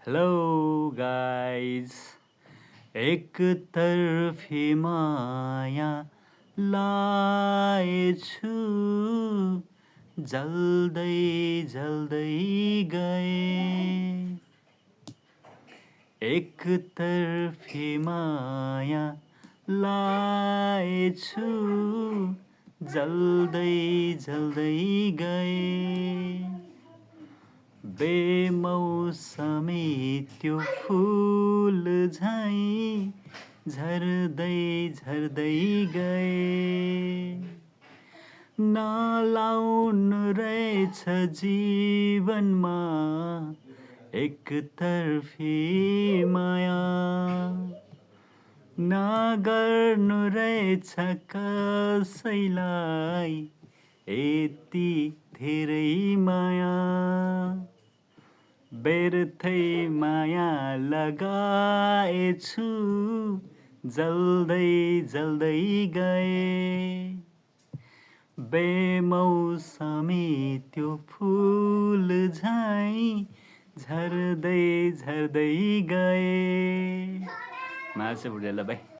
Hello guys, एक तर्फी माया लाएछु, जल्दै जल्दै गए। एक तर्फी माया लाएछु, जल्दै जल्दै गए। बेमौसमी त्यो फूल झैं झर्दै झर्दै गए। नलाउनु रहेछ जीवनमा एकतर्फी माया, नगर्नु रहेछ कसैलाई यति धेरै माया। व्यर्थै माया लगाएछु, जल्दै जल्दै गए। बेमौसमी त्यो फूल झैं झर्दै झर्दै गए। मार्छ बुढेला भाइ।